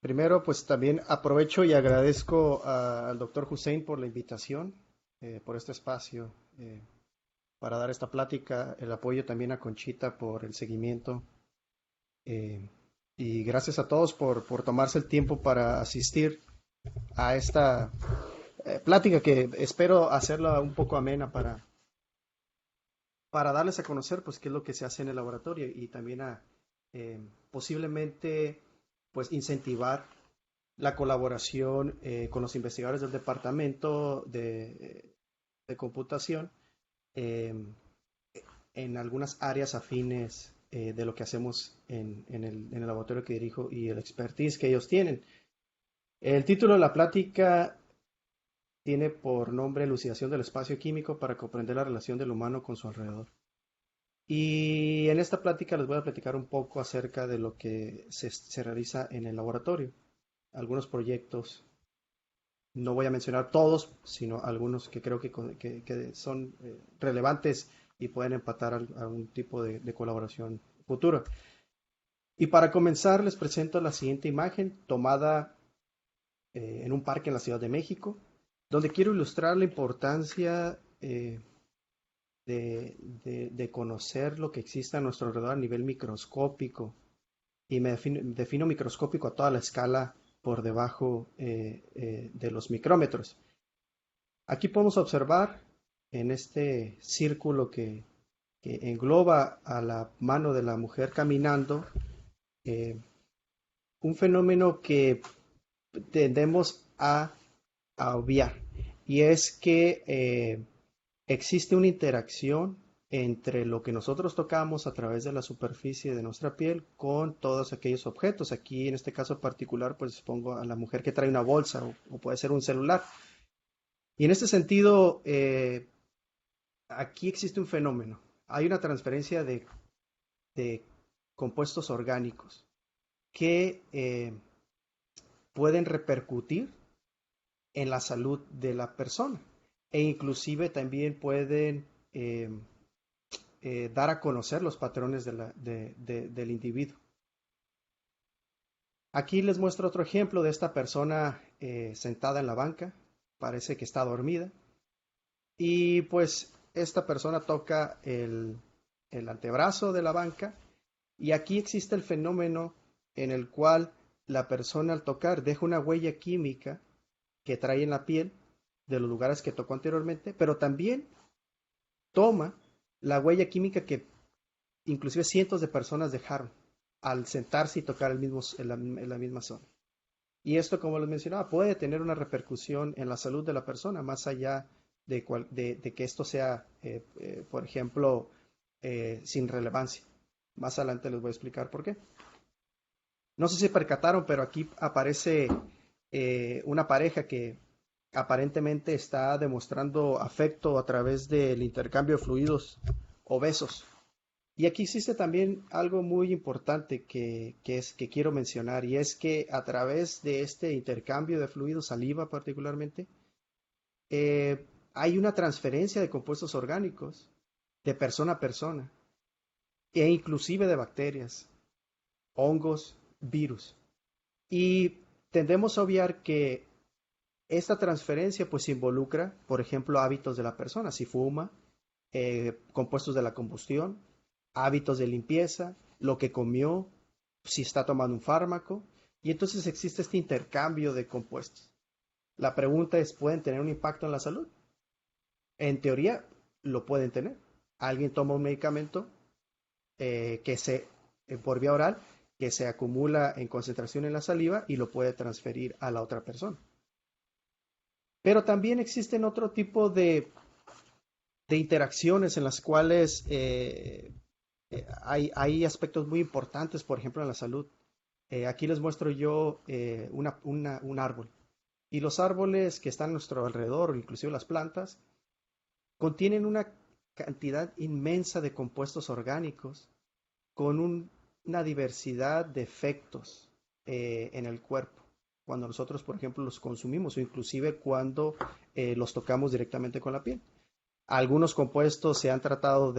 Primero, pues también aprovecho y agradezco al doctor Hussein por la invitación, por este espacio, para dar esta plática, el apoyo también a Conchita por el seguimiento, eh, y gracias a todos por tomarse el tiempo para asistir a esta plática que espero hacerla un poco amena para darles a conocer pues qué es lo que se hace en el laboratorio y también a posiblemente pues incentivar la colaboración con los investigadores del departamento de computación eh, en algunas áreas afines de lo que hacemos en el laboratorio que dirijo y el expertise que ellos tienen. El título de la plática tiene por nombre Elucidación del espacio químico para comprender la relación del humano con su alrededor. Y en esta plática les voy a platicar un poco acerca de lo que se realiza en el laboratorio, algunos proyectos. No voy a mencionar todos, sino algunos que creo que son relevantes y pueden empatar a un tipo de colaboración futura. Y para comenzar, les presento la siguiente imagen tomada en un parque en la Ciudad de México, donde quiero ilustrar la importancia de conocer lo que existe a nuestro alrededor a nivel microscópico. Y me defino microscópico a toda la escala por debajo de los micrómetros. Aquí podemos observar en este círculo que engloba a la mano de la mujer caminando eh, un fenómeno que tendemos a obviar, y es que existe una interacción entre lo que nosotros tocamos a través de la superficie de nuestra piel con todos aquellos objetos. Aquí en este caso particular pues pongo a la mujer que trae una bolsa o puede ser un celular. Y en este sentido, aquí existe un fenómeno. Hay una transferencia de compuestos orgánicos que pueden repercutir en la salud de la persona e inclusive también pueden eh, dar a conocer los patrones del individuo. Aquí les muestro otro ejemplo de esta persona sentada en la banca. Parece que está dormida. Y pues esta persona toca el antebrazo de la banca. Y aquí existe el fenómeno en el cual la persona al tocar deja una huella química que trae en la piel de los lugares que tocó anteriormente, pero también toma la huella química que inclusive cientos de personas dejaron al sentarse y tocar en la misma zona. Y esto, como les mencionaba, puede tener una repercusión en la salud de la persona, más allá de que esto sea, por ejemplo, sin relevancia. Más adelante les voy a explicar por qué. No sé si percataron, pero aquí aparece una pareja que aparentemente está demostrando afecto a través del intercambio de fluidos o besos. Y aquí existe también algo muy importante que quiero mencionar, y es que a través de este intercambio de fluidos, saliva particularmente, hay una transferencia de compuestos orgánicos de persona a persona, e inclusive de bacterias, hongos, virus. Y tendemos a obviar que esta transferencia pues involucra, por ejemplo, hábitos de la persona, si fuma, compuestos de la combustión, hábitos de limpieza, lo que comió, si está tomando un fármaco, y entonces existe este intercambio de compuestos. La pregunta es, ¿pueden tener un impacto en la salud? En teoría, lo pueden tener. Alguien toma un medicamento por vía oral, que se acumula en concentración en la saliva y lo puede transferir a la otra persona. Pero también existen otro tipo de interacciones en las cuales hay aspectos muy importantes, por ejemplo, en la salud. Aquí les muestro yo un árbol. Y los árboles que están a nuestro alrededor, inclusive las plantas, contienen una cantidad inmensa de compuestos orgánicos con una diversidad de efectos en el cuerpo. Cuando nosotros, por ejemplo, los consumimos o inclusive cuando los tocamos directamente con la piel. Algunos compuestos se han tratado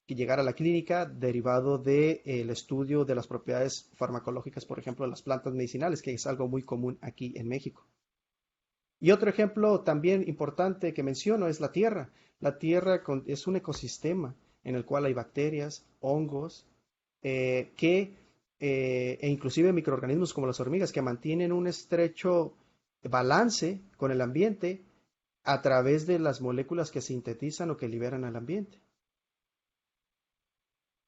que llegar a la clínica derivado del estudio de las propiedades farmacológicas, por ejemplo, de las plantas medicinales, que es algo muy común aquí en México. Y otro ejemplo también importante que menciono es la Tierra. La Tierra es un ecosistema en el cual hay bacterias, hongos, e inclusive microorganismos como las hormigas que mantienen un estrecho balance con el ambiente a través de las moléculas que sintetizan o que liberan al ambiente.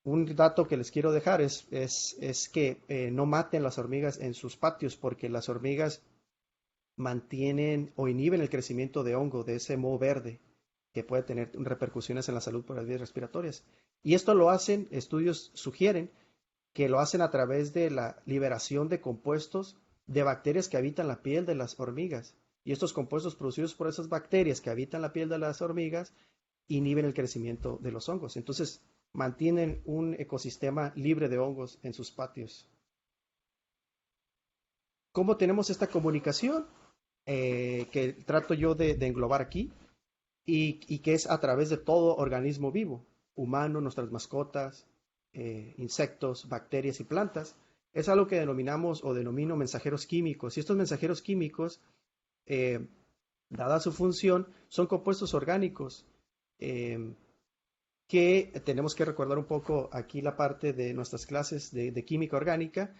Un dato que les quiero dejar es que no maten las hormigas en sus patios porque las hormigas mantienen o inhiben el crecimiento de hongo, de ese moho verde, que puede tener repercusiones en la salud por las vías respiratorias. Y esto lo hacen, estudios sugieren que lo hacen a través de la liberación de compuestos de bacterias que habitan la piel de las hormigas. Y estos compuestos producidos por esas bacterias que habitan la piel de las hormigas inhiben el crecimiento de los hongos. Entonces, mantienen un ecosistema libre de hongos en sus patios. ¿Cómo tenemos esta comunicación? Que trato yo de englobar aquí y que es a través de todo organismo vivo, humano, nuestras mascotas, insectos, bacterias y plantas. Es algo que denominamos o denomino mensajeros químicos. Y estos mensajeros químicos, eh, dada su función, son compuestos orgánicos eh, que tenemos que recordar un poco aquí la parte de nuestras clases de química orgánica,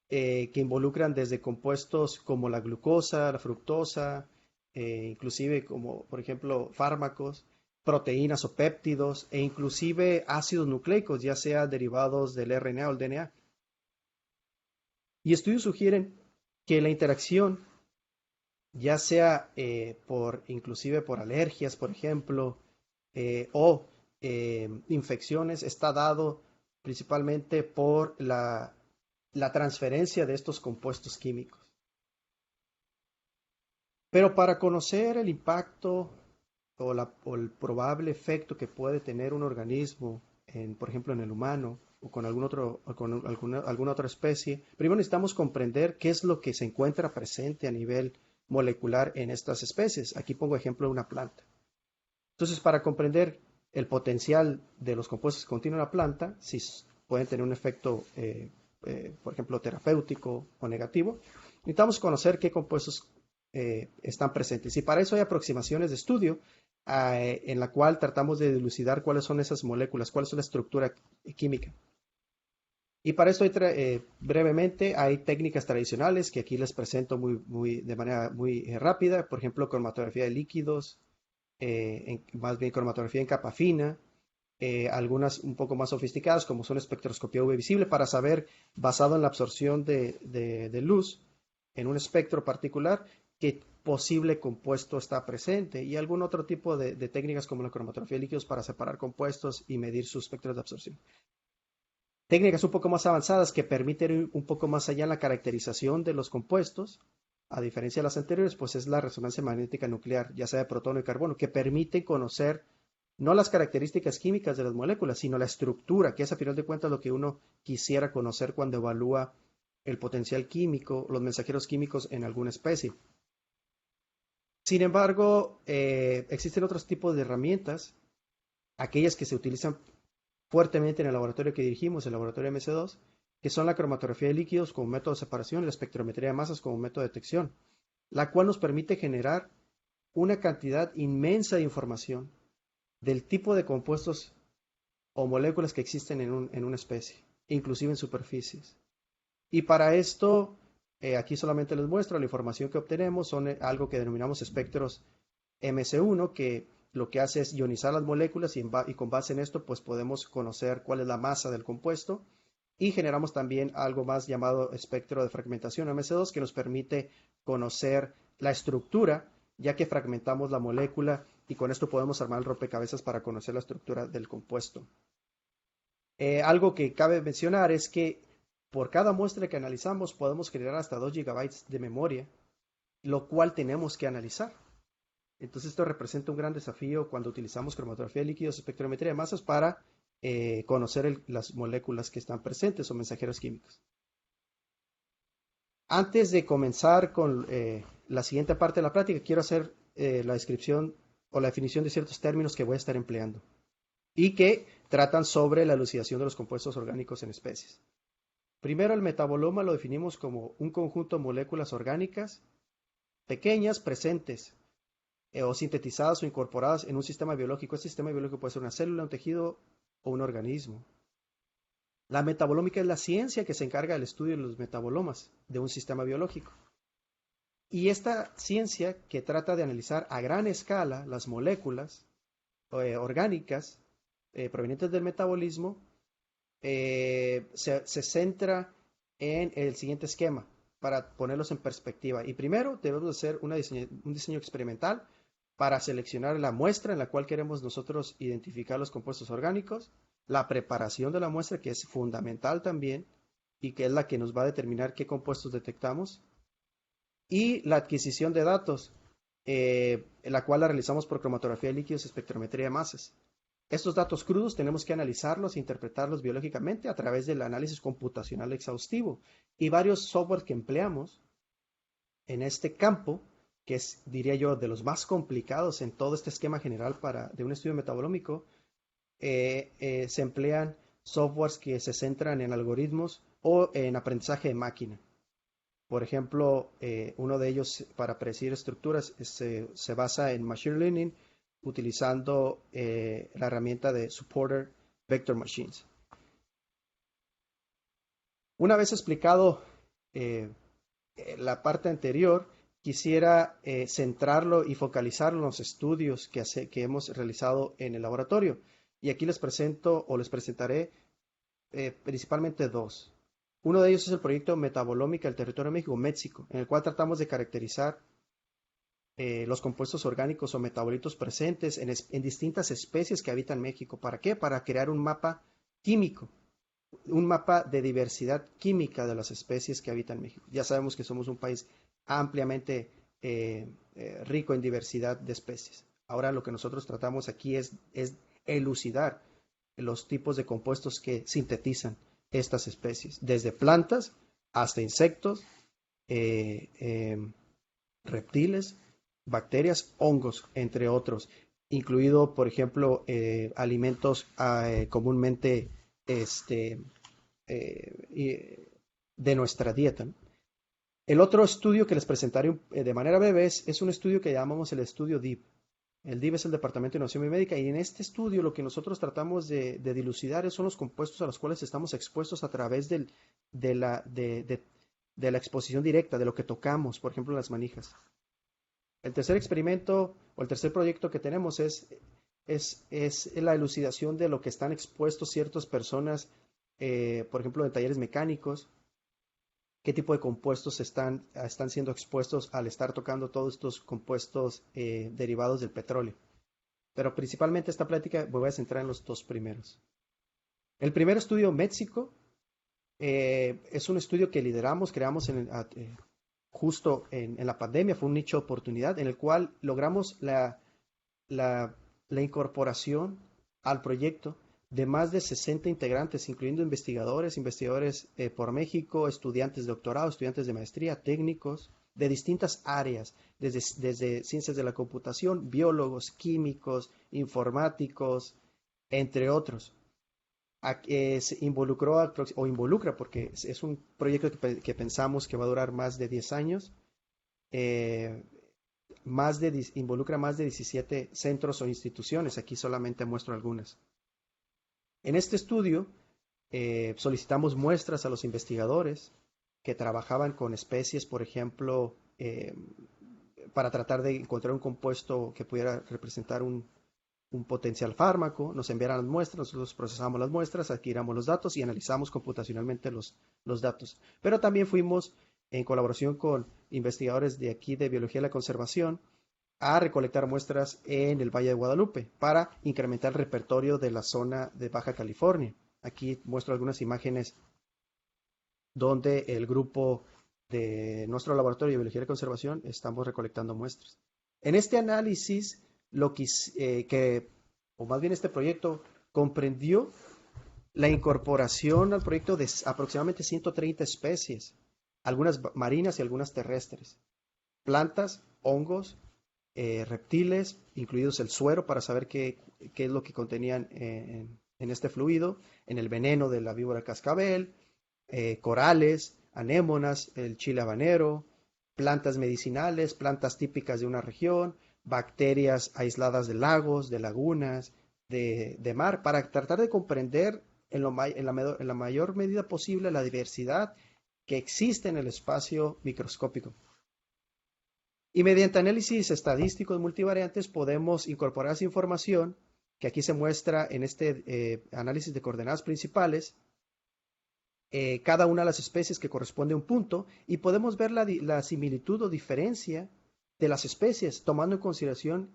que involucran desde compuestos como la glucosa, la fructosa, inclusive como por ejemplo fármacos, proteínas o péptidos e inclusive ácidos nucleicos, ya sea derivados del RNA o el DNA. Y estudios sugieren que la interacción, ya sea inclusive por alergias, por ejemplo, o infecciones, está dado principalmente por la transferencia de estos compuestos químicos. Pero para conocer el impacto o el probable efecto que puede tener un organismo, por ejemplo, en el humano o con alguna otra especie, primero necesitamos comprender qué es lo que se encuentra presente a nivel molecular en estas especies. Aquí pongo ejemplo de una planta. Entonces, para comprender el potencial de los compuestos que contiene una planta, si pueden tener un efecto, por ejemplo, terapéutico o negativo, necesitamos conocer qué compuestos están presentes. Y para eso hay aproximaciones de estudio en la cual tratamos de dilucidar cuáles son esas moléculas, cuál es la estructura química. Y para esto brevemente hay técnicas tradicionales que aquí les presento de manera muy rápida, por ejemplo, cromatografía de líquidos, más bien cromatografía en capa fina, algunas un poco más sofisticadas como son espectroscopía UV visible para saber, basado en la absorción de luz en un espectro particular, qué posible compuesto está presente y algún otro tipo de técnicas como la cromatografía de líquidos para separar compuestos y medir sus espectros de absorción. Técnicas un poco más avanzadas que permiten ir un poco más allá en la caracterización de los compuestos, a diferencia de las anteriores, pues es la resonancia magnética nuclear, ya sea de protono y carbono, que permite conocer no las características químicas de las moléculas, sino la estructura, que es a final de cuentas lo que uno quisiera conocer cuando evalúa el potencial químico, los mensajeros químicos en alguna especie. Sin embargo, existen otros tipos de herramientas, aquellas que se utilizan fuertemente en el laboratorio que dirigimos, el laboratorio MC2, que son la cromatografía de líquidos como método de separación y la espectrometría de masas como método de detección, la cual nos permite generar una cantidad inmensa de información del tipo de compuestos o moléculas que existen en una especie, inclusive en superficies. Y para esto, aquí solamente les muestro la información que obtenemos, son algo que denominamos espectros MC1, que lo que hace es ionizar las moléculas y con base en esto pues podemos conocer cuál es la masa del compuesto y generamos también algo más llamado espectro de fragmentación MC2 que nos permite conocer la estructura ya que fragmentamos la molécula y con esto podemos armar el rompecabezas para conocer la estructura del compuesto. Algo que cabe mencionar es que por cada muestra que analizamos podemos generar hasta 2 GB de memoria, lo cual tenemos que analizar. Entonces esto representa un gran desafío cuando utilizamos cromatografía de líquidos, espectrometría de masas para conocer las moléculas que están presentes o mensajeros químicos. Antes de comenzar con la siguiente parte de la plática, quiero hacer la descripción o la definición de ciertos términos que voy a estar empleando. y que tratan sobre la elucidación de los compuestos orgánicos en especies. Primero, el metaboloma lo definimos como un conjunto de moléculas orgánicas pequeñas presentes o sintetizadas o incorporadas en un sistema biológico. Este sistema biológico puede ser una célula, un tejido o un organismo. La metabolómica es la ciencia que se encarga del estudio de los metabolomas de un sistema biológico. Y esta ciencia que trata de analizar a gran escala las moléculas orgánicas provenientes del metabolismo se centra en el siguiente esquema para ponerlos en perspectiva. Y primero debemos hacer un diseño experimental para seleccionar la muestra en la cual queremos nosotros identificar los compuestos orgánicos, la preparación de la muestra, que es fundamental también, y que es la que nos va a determinar qué compuestos detectamos, y la adquisición de datos, en la cual la realizamos por cromatografía de líquidos y espectrometría de masas. Estos datos crudos tenemos que analizarlos e interpretarlos biológicamente a través del análisis computacional exhaustivo, y varios software que empleamos en este campo, que es, diría yo, de los más complicados en todo este esquema general de un estudio metabolómico, se emplean softwares que se centran en algoritmos o en aprendizaje de máquina. Por ejemplo, uno de ellos para predecir estructuras se basa en Machine Learning utilizando la herramienta de Supporter Vector Machines. Una vez explicado la parte anterior, quisiera centrarlo y focalizarlo en los estudios que hemos realizado en el laboratorio. Y aquí les presento o les presentaré principalmente dos. Uno de ellos es el proyecto Metabolómica del Territorio de México, México, en el cual tratamos de caracterizar los compuestos orgánicos o metabolitos presentes en distintas especies que habitan México. ¿Para qué? Para crear un mapa químico, un mapa de diversidad química de las especies que habitan México. Ya sabemos que somos un país ampliamente rico en diversidad de especies. Ahora lo que nosotros tratamos aquí es elucidar los tipos de compuestos que sintetizan estas especies, desde plantas hasta insectos, reptiles, bacterias, hongos, entre otros, incluido, por ejemplo, alimentos comúnmente de nuestra dieta, ¿no? El otro estudio que les presentaré de manera breve es un estudio que llamamos el estudio DIP. El DIP es el Departamento de Innovación Biomédica, y en este estudio lo que nosotros tratamos de dilucidar son los compuestos a los cuales estamos expuestos a través de la exposición directa, de lo que tocamos, por ejemplo, las manijas. El tercer experimento o el tercer proyecto que tenemos es la elucidación de lo que están expuestos ciertas personas, por ejemplo, en talleres mecánicos, qué tipo de compuestos están siendo expuestos al estar tocando todos estos compuestos derivados del petróleo. Pero principalmente esta plática me voy a centrar en los dos primeros. El primer estudio, México, es un estudio que lideramos, creamos justo en la pandemia. Fue un nicho de oportunidad en el cual logramos la incorporación al proyecto de más de 60 integrantes, incluyendo investigadores por México, estudiantes de doctorado, estudiantes de maestría, técnicos de distintas áreas, desde ciencias de la computación, biólogos, químicos, informáticos, entre otros. Se involucra, porque es un proyecto que pensamos que va a durar más de 10 años, involucra más de 17 centros o instituciones. Aquí solamente muestro algunas. En este estudio solicitamos muestras a los investigadores que trabajaban con especies, por ejemplo, para tratar de encontrar un compuesto que pudiera representar un potencial fármaco. Nos enviaran las muestras, nosotros procesamos las muestras, adquirimos los datos y analizamos computacionalmente los datos. Pero también fuimos, en colaboración con investigadores de aquí de Biología de la Conservación, a recolectar muestras en el Valle de Guadalupe para incrementar el repertorio de la zona de Baja California. Aquí muestro algunas imágenes donde el grupo de nuestro laboratorio de Biología de Conservación estamos recolectando muestras. En este análisis, o más bien este proyecto, comprendió la incorporación al proyecto de aproximadamente 130 especies, algunas marinas y algunas terrestres, plantas, hongos, reptiles, incluidos el suero para saber qué es lo que contenían en este fluido, en el veneno de la víbora cascabel, corales, anémonas, el chile habanero, plantas medicinales, plantas típicas de una región, bacterias aisladas de lagos, de lagunas, de mar, para tratar de comprender en la mayor medida posible la diversidad que existe en el espacio microscópico. Y mediante análisis estadísticos multivariantes podemos incorporar esa información que aquí se muestra en este análisis de coordenadas principales, cada una de las especies que corresponde a un punto, y podemos ver la similitud o diferencia de las especies, tomando en consideración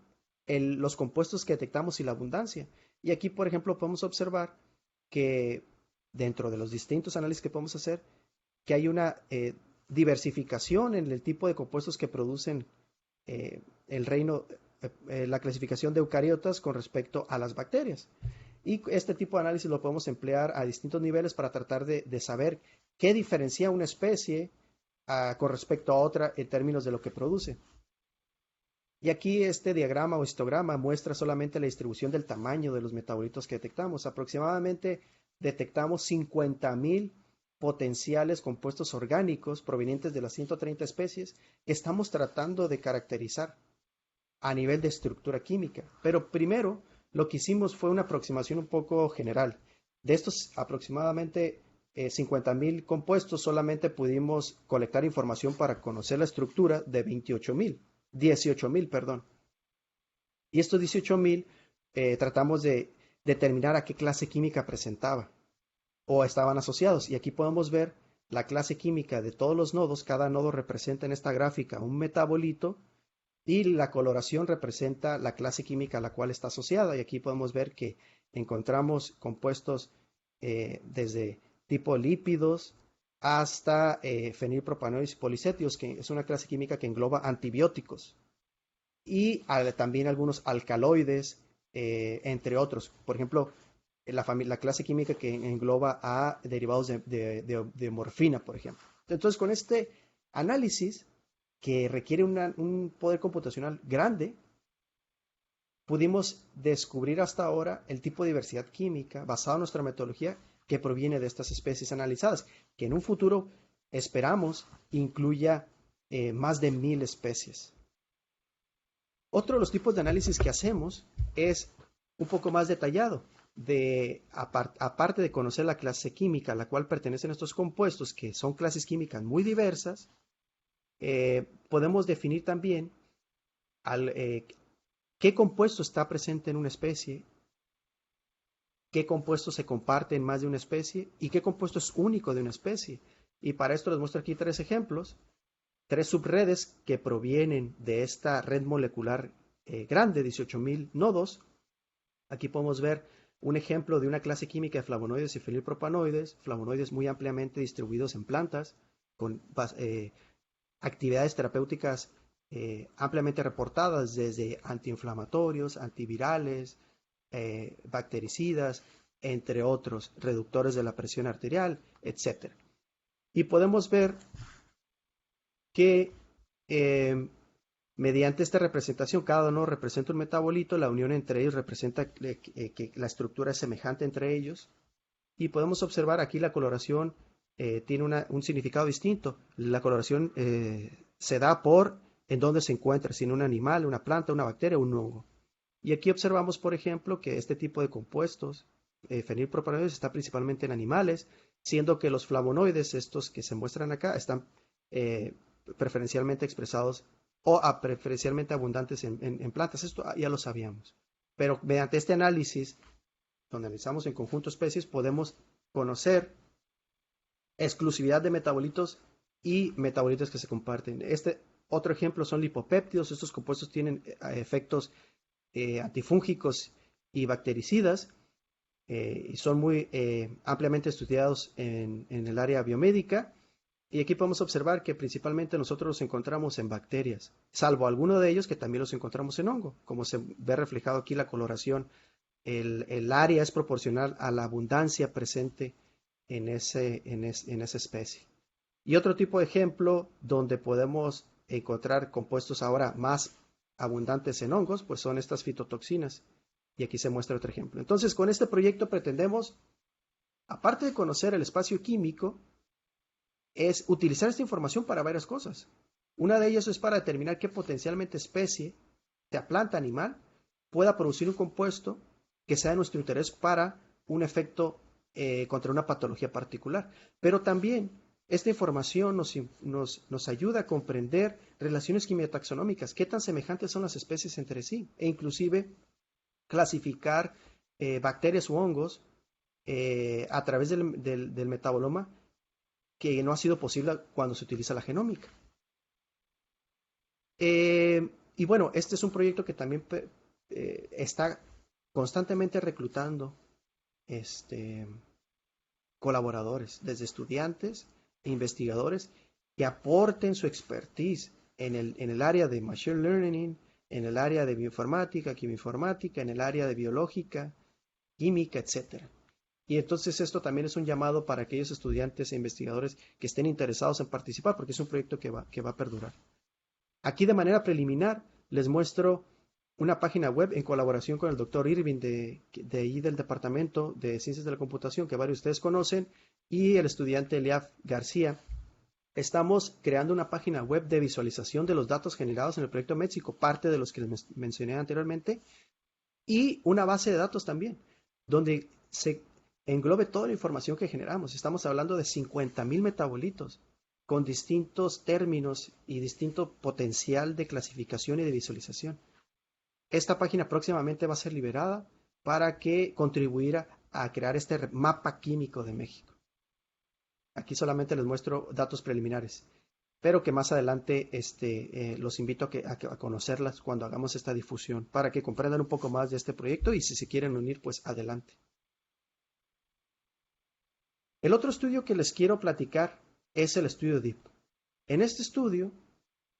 los compuestos que detectamos y la abundancia. Y aquí, por ejemplo, podemos observar que dentro de los distintos análisis que podemos hacer, que hay una diversificación en el tipo de compuestos que producen el reino, la clasificación de eucariotas con respecto a las bacterias. Y este tipo de análisis lo podemos emplear a distintos niveles para tratar de saber qué diferencia una especie con respecto a otra en términos de lo que produce. Y aquí este diagrama o histograma muestra solamente la distribución del tamaño de los metabolitos que detectamos. Aproximadamente detectamos 50,000 potenciales compuestos orgánicos provenientes de las 130 especies que estamos tratando de caracterizar a nivel de estructura química. Pero primero lo que hicimos fue una aproximación un poco general. De estos aproximadamente 50,000 compuestos, solamente pudimos colectar información para conocer la estructura de 18,000, perdón. Y estos 18,000 tratamos de determinar a qué clase química presentaba o estaban asociados. Y aquí podemos ver la clase química de todos los nodos. Cada nodo representa en esta gráfica un metabolito y la coloración representa la clase química a la cual está asociada. Y aquí podemos ver que encontramos compuestos desde tipo lípidos hasta fenilpropanoides y policétidos, que es una clase química que engloba antibióticos, y también algunos alcaloides, entre otros. Por ejemplo, la clase química que engloba a derivados de morfina, por ejemplo. Entonces, con este análisis, que requiere un poder computacional grande, pudimos descubrir hasta ahora el tipo de diversidad química basado en nuestra metodología que proviene de estas especies analizadas, que en un futuro esperamos incluya más de 1,000 especies. Otro de los tipos de análisis que hacemos es un poco más detallado. Aparte de conocer la clase química a la cual pertenecen estos compuestos, que son clases químicas muy diversas, podemos definir también qué compuesto está presente en una especie, qué compuesto se comparte en más de una especie y qué compuesto es único de una especie. Y para esto les muestro aquí 3 ejemplos, 3 subredes que provienen de esta red molecular grande, 18,000 nodos. Aquí podemos ver un ejemplo de una clase química de flavonoides y fenilpropanoides, flavonoides muy ampliamente distribuidos en plantas, con actividades terapéuticas ampliamente reportadas, desde antiinflamatorios, antivirales, bactericidas, entre otros, reductores de la presión arterial, etc. Y podemos ver que mediante esta representación, cada uno representa un metabolito, la unión entre ellos representa que la estructura es semejante entre ellos, y podemos observar aquí la coloración tiene un significado distinto. La coloración se da por en dónde se encuentra, si en un animal, una planta, una bacteria o un hongo. Y aquí observamos, por ejemplo, que este tipo de compuestos, fenilpropanoides, está principalmente en animales, siendo que los flavonoides, estos que se muestran acá, están preferencialmente expresados o preferencialmente abundantes en plantas. Esto ya lo sabíamos. Pero mediante este análisis, donde analizamos en conjunto especies, podemos conocer exclusividad de metabolitos y metabolitos que se comparten. Este otro ejemplo son lipopéptidos. Estos compuestos tienen efectos antifúngicos y bactericidas y son muy ampliamente estudiados en el área biomédica. Y aquí podemos observar que principalmente nosotros los encontramos en bacterias, salvo algunos de ellos que también los encontramos en hongo. Como se ve reflejado aquí la coloración, el área es proporcional a la abundancia presente en esa especie. Y otro tipo de ejemplo donde podemos encontrar compuestos ahora más abundantes en hongos, pues son estas fitotoxinas. Y aquí se muestra otro ejemplo. Entonces, con este proyecto pretendemos, aparte de conocer el espacio químico, es utilizar esta información para varias cosas. Una de ellas es para determinar qué potencialmente especie, sea planta, animal, pueda producir un compuesto que sea de nuestro interés para un efecto contra una patología particular. Pero también esta información nos ayuda a comprender relaciones quimiotaxonómicas, qué tan semejantes son las especies entre sí, e inclusive clasificar bacterias u hongos a través del metaboloma que no ha sido posible cuando se utiliza la genómica. Y bueno, este es un proyecto que también está constantemente reclutando colaboradores, desde estudiantes e investigadores que aporten su expertise en el área de Machine Learning, en el área de bioinformática, quimioinformática, en el área de biológica, química, etc. Y entonces esto también es un llamado para aquellos estudiantes e investigadores que estén interesados en participar, porque es un proyecto que va a perdurar. Aquí de manera preliminar les muestro una página web en colaboración con el doctor Irving de ahí del Departamento de Ciencias de la Computación, que varios de ustedes conocen, y el estudiante Eliaf García. Estamos creando una página web de visualización de los datos generados en el proyecto México, parte de los que les mencioné anteriormente, y una base de datos también, donde se englobe toda la información que generamos. Estamos hablando de 50,000 metabolitos con distintos términos y distinto potencial de clasificación y de visualización. Esta página próximamente va a ser liberada para que contribuyera a crear este mapa químico de México. Aquí solamente les muestro datos preliminares, pero que más adelante los invito a conocerlas cuando hagamos esta difusión, para que comprendan un poco más de este proyecto y si se quieren unir, pues adelante. El otro estudio que les quiero platicar es el estudio DEEP. En este estudio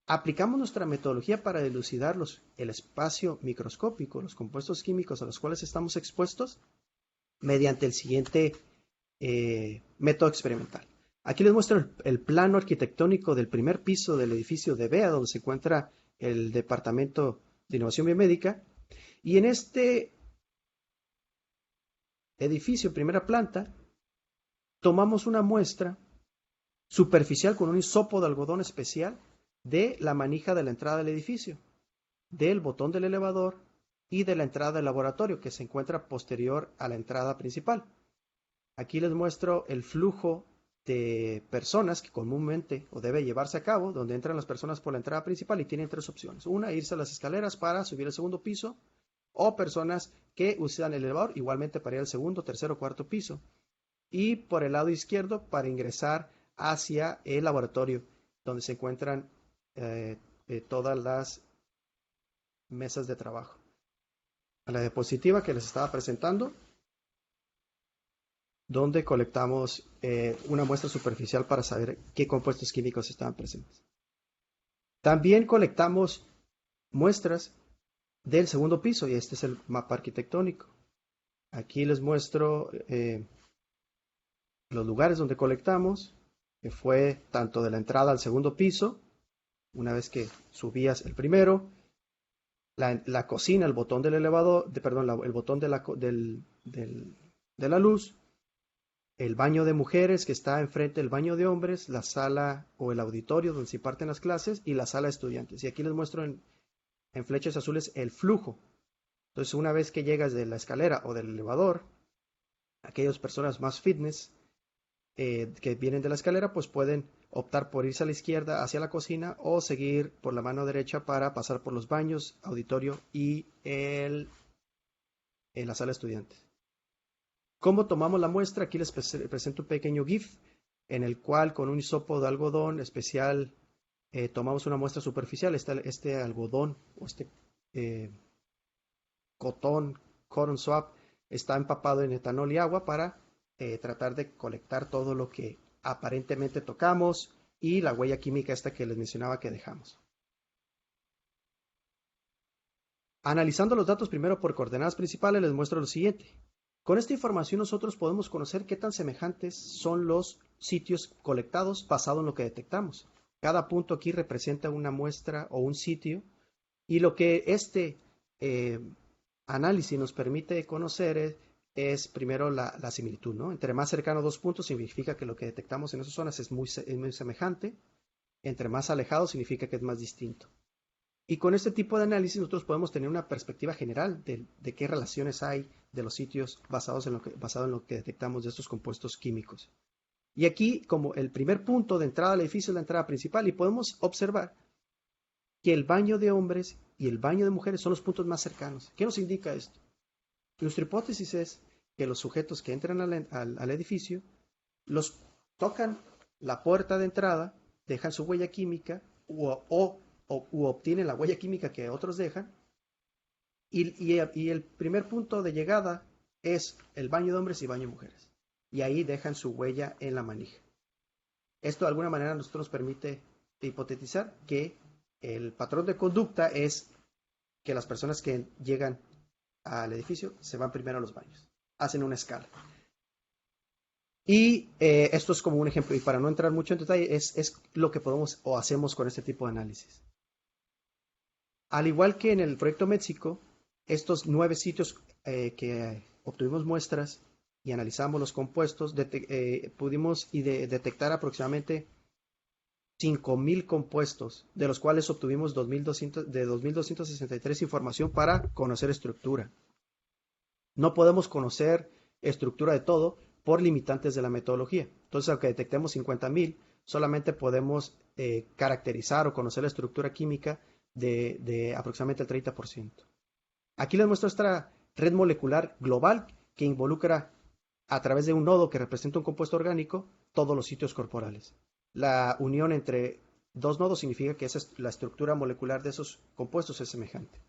aplicamos nuestra metodología para dilucidar el espacio microscópico, los compuestos químicos a los cuales estamos expuestos, mediante el siguiente método experimental. Aquí les muestro el plano arquitectónico del primer piso del edificio de BEA, donde se encuentra el Departamento de Innovación Biomédica. Y en este edificio, primera planta, tomamos una muestra superficial con un hisopo de algodón especial de la manija de la entrada del edificio, del botón del elevador y de la entrada del laboratorio, que se encuentra posterior a la entrada principal. Aquí les muestro el flujo de personas que comúnmente o debe llevarse a cabo, donde entran las personas por la entrada principal y tienen tres opciones. Una, irse a las escaleras para subir al segundo piso, o personas que usan el elevador igualmente para ir al segundo, tercero o cuarto piso. Y por el lado izquierdo para ingresar hacia el laboratorio, donde se encuentran todas las mesas de trabajo. A la diapositiva que les estaba presentando, donde colectamos una muestra superficial para saber qué compuestos químicos estaban presentes. También colectamos muestras del segundo piso, y este es el mapa arquitectónico. Aquí les muestro los lugares donde colectamos, que fue tanto de la entrada al segundo piso, una vez que subías el primero, la cocina, el botón del elevador, el botón de la luz, el baño de mujeres que está enfrente del baño de hombres, la sala o el auditorio donde se imparten las clases y la sala de estudiantes. Y aquí les muestro en flechas azules el flujo. Entonces, una vez que llegas de la escalera o del elevador, aquellas personas más fitness que vienen de la escalera, pues pueden optar por irse a la izquierda hacia la cocina o seguir por la mano derecha para pasar por los baños, auditorio y en la sala de estudiantes. ¿Cómo tomamos la muestra? Aquí les presento un pequeño GIF en el cual con un hisopo de algodón especial tomamos una muestra superficial. Este algodón o cotton swab está empapado en etanol y agua para tratar de colectar todo lo que aparentemente tocamos y la huella química esta que les mencionaba que dejamos. Analizando los datos primero por coordenadas principales, les muestro lo siguiente. Con esta información nosotros podemos conocer qué tan semejantes son los sitios colectados basado en lo que detectamos. Cada punto aquí representa una muestra o un sitio Y lo que este eh, análisis nos permite conocer es primero la similitud, ¿no? Entre más cercano dos puntos significa que lo que detectamos en esas zonas es muy semejante, entre más alejado significa que es más distinto. Y con este tipo de análisis nosotros podemos tener una perspectiva general de qué relaciones hay de los sitios basado en lo que detectamos de estos compuestos químicos. Y aquí, como el primer punto de entrada al edificio es la entrada principal, y podemos observar que el baño de hombres y el baño de mujeres son los puntos más cercanos. ¿Qué nos indica esto? Nuestra hipótesis es que los sujetos que entran al edificio los tocan la puerta de entrada, dejan su huella química u obtienen la huella química que otros dejan, y el primer punto de llegada es el baño de hombres y baño de mujeres. Y ahí dejan su huella en la manija. Esto de alguna manera a nosotros nos permite hipotetizar que el patrón de conducta es que las personas que llegan al edificio se van primero a los baños, hacen una escala. Y esto es como un ejemplo, y para no entrar mucho en detalle, es lo que podemos o hacemos con este tipo de análisis. Al igual que en el proyecto México, estos 9 sitios que obtuvimos muestras y analizamos los compuestos, pudimos detectar aproximadamente 5.000 compuestos, de los cuales obtuvimos 2.263 información para conocer estructura. No podemos conocer estructura de todo por limitantes de la metodología. Entonces, aunque detectemos 50.000, solamente podemos caracterizar o conocer la estructura química de aproximadamente el 30%. Aquí les muestro esta red molecular global que involucra a través de un nodo que representa un compuesto orgánico todos los sitios corporales. La unión entre dos nodos significa que la estructura molecular de esos compuestos es semejante.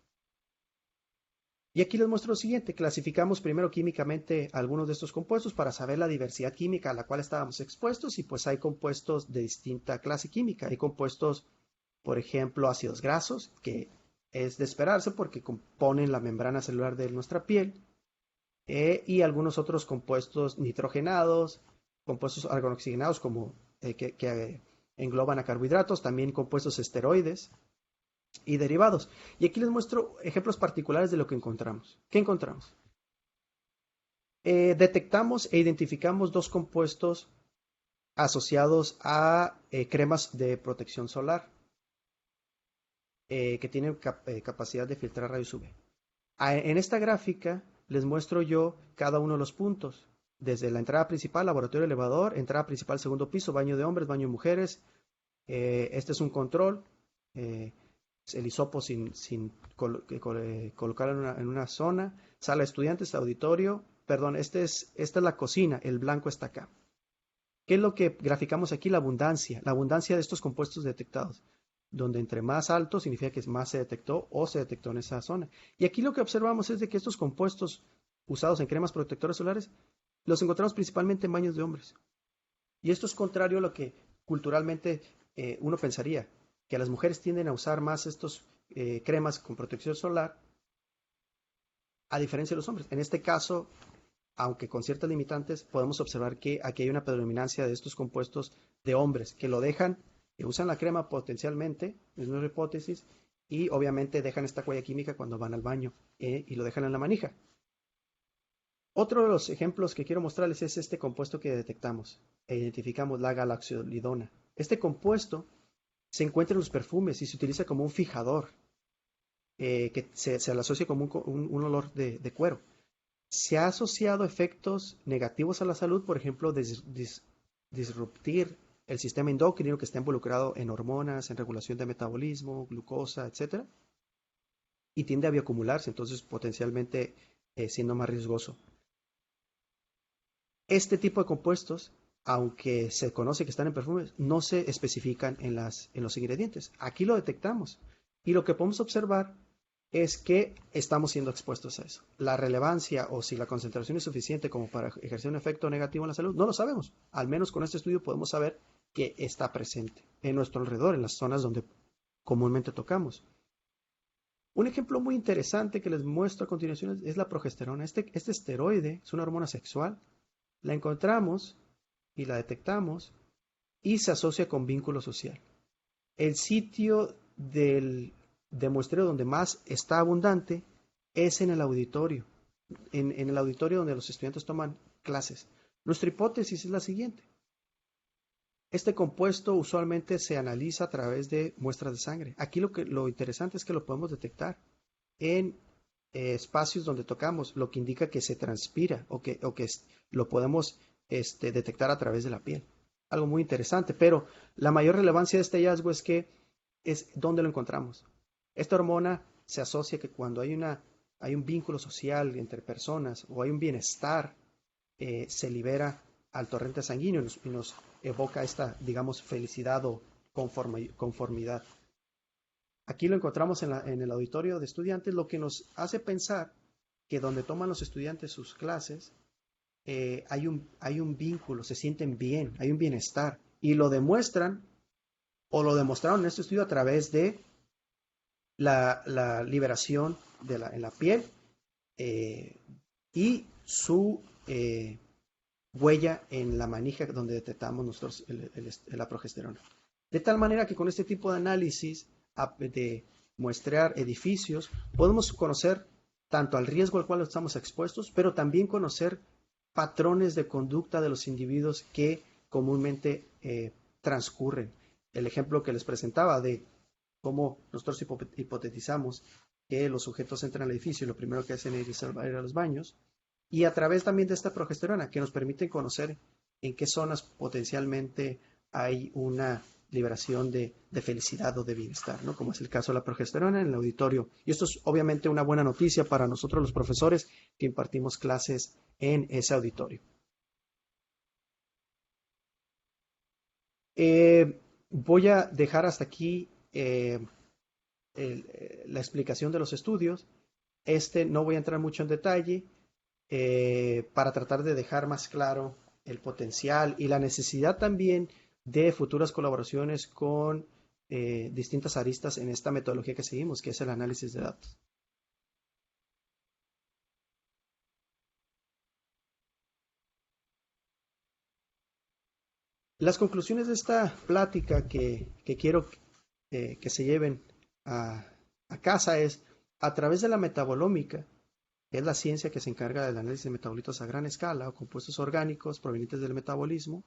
Y aquí les muestro lo siguiente, clasificamos primero químicamente algunos de estos compuestos para saber la diversidad química a la cual estábamos expuestos, y pues hay compuestos de distinta clase química. Hay compuestos, por ejemplo, ácidos grasos, que es de esperarse porque componen la membrana celular de nuestra piel, y algunos otros compuestos nitrogenados, compuestos argonoxigenados como que engloban a carbohidratos, también compuestos esteroides y derivados. Y aquí les muestro ejemplos particulares de lo que encontramos. ¿Qué encontramos? Detectamos e identificamos dos compuestos asociados a cremas de protección solar que tienen capacidad de filtrar rayos UV. En esta gráfica les muestro yo cada uno de los puntos. Desde la entrada principal, laboratorio elevador, entrada principal, segundo piso, baño de hombres, baño de mujeres. Este es un control. El hisopo sin colocarlo en una zona. Sala de estudiantes, auditorio. Perdón, esta es la cocina. El blanco está acá. ¿Qué es lo que graficamos aquí? La abundancia de estos compuestos detectados, donde entre más alto significa que más se detectó o se detectó en esa zona. Y aquí lo que observamos es de que estos compuestos usados en cremas protectoras solares los encontramos principalmente en baños de hombres. Y esto es contrario a lo que culturalmente uno pensaría, que las mujeres tienden a usar más estos cremas con protección solar a diferencia de los hombres. En este caso, aunque con ciertas limitantes, podemos observar que aquí hay una predominancia de estos compuestos de hombres que lo dejan, que usan la crema potencialmente, es una hipótesis, y obviamente dejan esta huella química cuando van al baño y lo dejan en la manija. Otro de los ejemplos que quiero mostrarles es este compuesto que detectamos e identificamos, la galaxolidona. Este compuesto se encuentra en los perfumes y se utiliza como un fijador, que se le asocia como un olor de cuero. Se ha asociado efectos negativos a la salud, por ejemplo, disruptir el sistema endocrino que está involucrado en hormonas, en regulación de metabolismo, glucosa, etcétera, y tiende a bioacumularse, entonces potencialmente siendo más riesgoso. Este tipo de compuestos, aunque se conoce que están en perfumes, no se especifican en los ingredientes. Aquí lo detectamos y lo que podemos observar es que estamos siendo expuestos a eso. La relevancia o si la concentración es suficiente como para ejercer un efecto negativo en la salud, no lo sabemos. Al menos con este estudio podemos saber que está presente en nuestro alrededor, en las zonas donde comúnmente tocamos. Un ejemplo muy interesante que les muestro a continuación es la progesterona. Este esteroide es una hormona sexual. La encontramos y la detectamos y se asocia con vínculo social. El sitio de muestreo donde más está abundante es en el auditorio, en el auditorio donde los estudiantes toman clases. Nuestra hipótesis es la siguiente. Este compuesto usualmente se analiza a través de muestras de sangre. Aquí lo interesante es que lo podemos detectar en espacios donde tocamos, lo que indica que se transpira o que lo podemos detectar a través de la piel. Algo muy interesante, pero la mayor relevancia de este hallazgo es que es dónde lo encontramos. Esta hormona se asocia que cuando hay un vínculo social entre personas o hay un bienestar, se libera al torrente sanguíneo y nos evoca esta, digamos, felicidad o conformidad. Aquí lo encontramos en el auditorio de estudiantes, lo que nos hace pensar que donde toman los estudiantes sus clases, hay un vínculo, se sienten bien, hay un bienestar. Y lo demuestran o lo demostraron en este estudio a través de la liberación en la piel y su huella en la manija donde detectamos nosotros la progesterona. De tal manera que con este tipo de análisis de muestrear edificios, podemos conocer tanto al riesgo al cual estamos expuestos, pero también conocer patrones de conducta de los individuos que comúnmente transcurren. El ejemplo que les presentaba de cómo nosotros hipotetizamos que los sujetos entran al edificio y lo primero que hacen es ir a los baños, y a través también de esta progesterona que nos permite conocer en qué zonas potencialmente hay una liberación de felicidad o de bienestar, ¿no? Como es el caso de la progesterona en el auditorio. Y esto es obviamente una buena noticia para nosotros los profesores que impartimos clases en ese auditorio. Voy a dejar hasta aquí la explicación de los estudios. No voy a entrar mucho en detalle para tratar de dejar más claro el potencial y la necesidad también de futuras colaboraciones con distintas aristas en esta metodología que seguimos, que es el análisis de datos. Las conclusiones de esta plática que quiero que se lleven a, a casa es, a través de la metabolómica, que es la ciencia que se encarga del análisis de metabolitos a gran escala o compuestos orgánicos provenientes del metabolismo,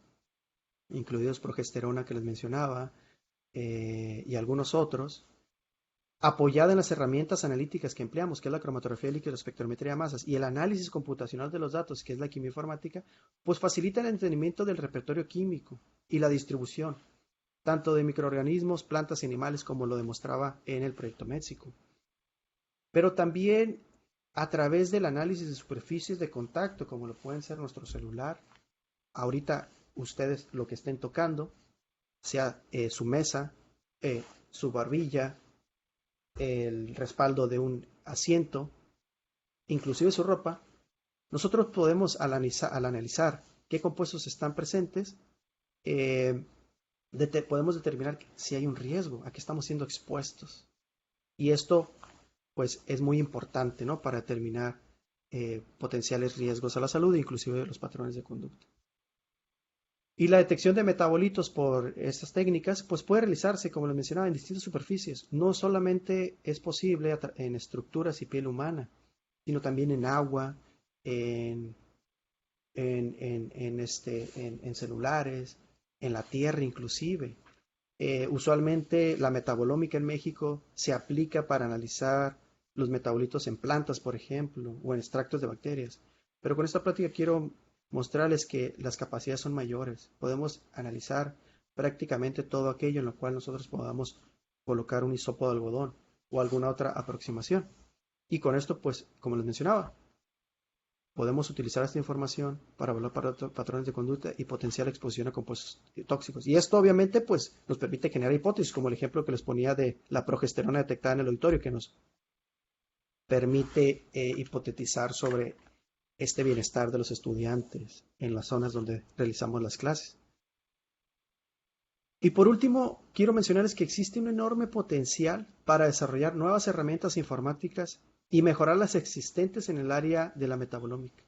incluidos progesterona que les mencionaba, y algunos otros, apoyada en las herramientas analíticas que empleamos, que es la cromatografía líquida, la espectrometría de masas y el análisis computacional de los datos, que es la quimioinformática, pues facilita el entendimiento del repertorio químico y la distribución, tanto de microorganismos, plantas y animales, como lo demostraba en el proyecto México. Pero también a través del análisis de superficies de contacto, como lo pueden ser nuestro celular, ahorita ustedes lo que estén tocando, sea su mesa, su barbilla, el respaldo de un asiento, inclusive su ropa, nosotros podemos al analizar qué compuestos están presentes, eh, podemos determinar si hay un riesgo, a qué estamos siendo expuestos. Y esto pues es muy importante, ¿no? Para determinar potenciales riesgos a la salud, inclusive los patrones de conducta. Y la detección de metabolitos por estas técnicas pues puede realizarse, como les mencionaba, en distintas superficies. No solamente es posible en estructuras y piel humana, sino también en agua, en, en celulares, en la tierra inclusive. Usualmente la metabolómica en México se aplica para analizar los metabolitos en plantas, por ejemplo, o en extractos de bacterias. Pero con esta práctica quiero mostrarles que las capacidades son mayores. Podemos analizar prácticamente todo aquello en lo cual nosotros podamos colocar un hisopo de algodón o alguna otra aproximación. Y con esto, pues, como les mencionaba, podemos utilizar esta información para evaluar patrones de conducta y potencial exposición a compuestos tóxicos. Y esto obviamente pues nos permite generar hipótesis, como el ejemplo que les ponía de la progesterona detectada en el auditorio, que nos permite hipotetizar sobre este bienestar de los estudiantes en las zonas donde realizamos las clases. Y por último, quiero mencionarles que existe un enorme potencial para desarrollar nuevas herramientas informáticas y mejorar las existentes en el área de la metabolómica,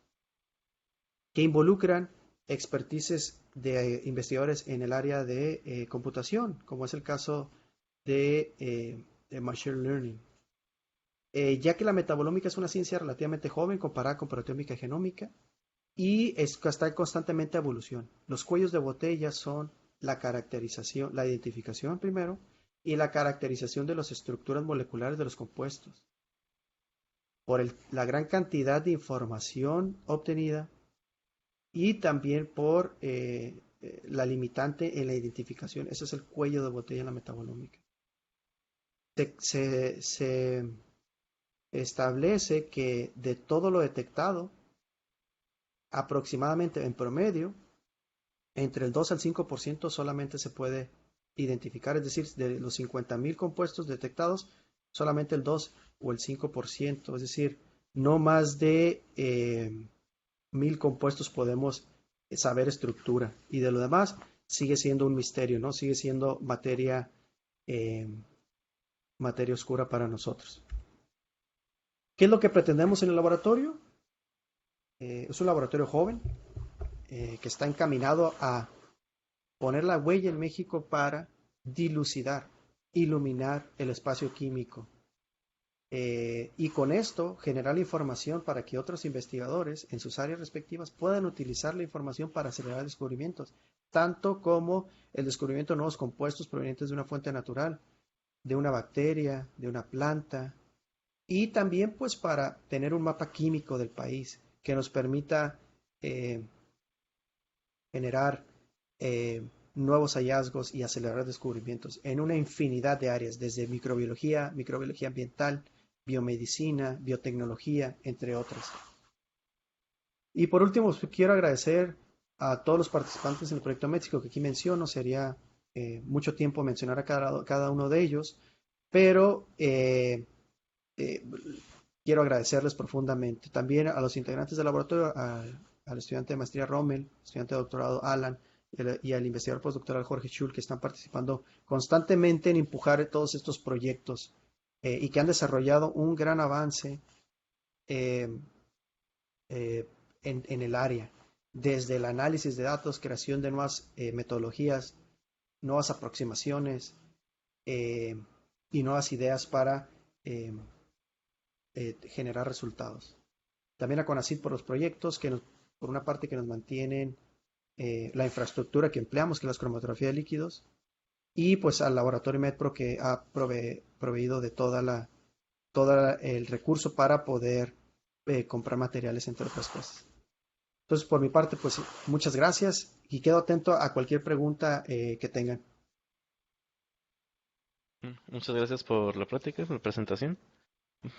que involucran expertices de investigadores en el área de computación, como es el caso de de Machine Learning. Ya que la metabolómica es una ciencia relativamente joven comparada con proteómica y genómica y está en constantemente evolución. Los cuellos de botella son la caracterización, la identificación primero y la caracterización de las estructuras moleculares de los compuestos. Por la gran cantidad de información obtenida y también por la limitante en la identificación. Ese es el cuello de botella en la metabolómica. Se establece que de todo lo detectado, aproximadamente en promedio, entre el 2 al 5% solamente se puede identificar, es decir, de los 50.000 compuestos detectados, solamente el 2 o el 5%, es decir, no más de 1.000 compuestos podemos saber estructura y de lo demás sigue siendo un misterio, ¿no? Sigue siendo eh, materia oscura para nosotros. ¿Qué es lo que pretendemos en el laboratorio? Es un laboratorio joven que está encaminado a poner la huella en México para dilucidar, iluminar el espacio químico y con esto generar información para que otros investigadores en sus áreas respectivas puedan utilizar la información para acelerar descubrimientos, tanto como el descubrimiento de nuevos compuestos provenientes de una fuente natural, de una bacteria, de una planta, y también pues para tener un mapa químico del país que nos permita eh, generar nuevos hallazgos y acelerar descubrimientos en una infinidad de áreas, desde microbiología, microbiología ambiental, biomedicina, biotecnología, entre otras. Y por último, quiero agradecer a todos los participantes en el proyecto México que aquí menciono. Sería mucho tiempo mencionar a cada uno de ellos, pero eh, quiero agradecerles profundamente. También a los integrantes del laboratorio, al estudiante de maestría Rommel, estudiante de doctorado Alan y al investigador postdoctoral Jorge Schul, que están participando constantemente en empujar todos estos proyectos y que han desarrollado un gran avance eh, en el área, desde el análisis de datos, creación de nuevas metodologías, nuevas aproximaciones eh, y nuevas ideas para generar resultados. También a CONACYT por los proyectos que por una parte que nos mantienen la infraestructura que empleamos, que es la cromatografía de líquidos, y pues al laboratorio MedPro que ha proveído de todo el recurso para poder comprar materiales, entre otras cosas. Entonces, por mi parte, pues muchas gracias y quedo atento a cualquier pregunta que tengan. Muchas gracias por la plática, por la presentación.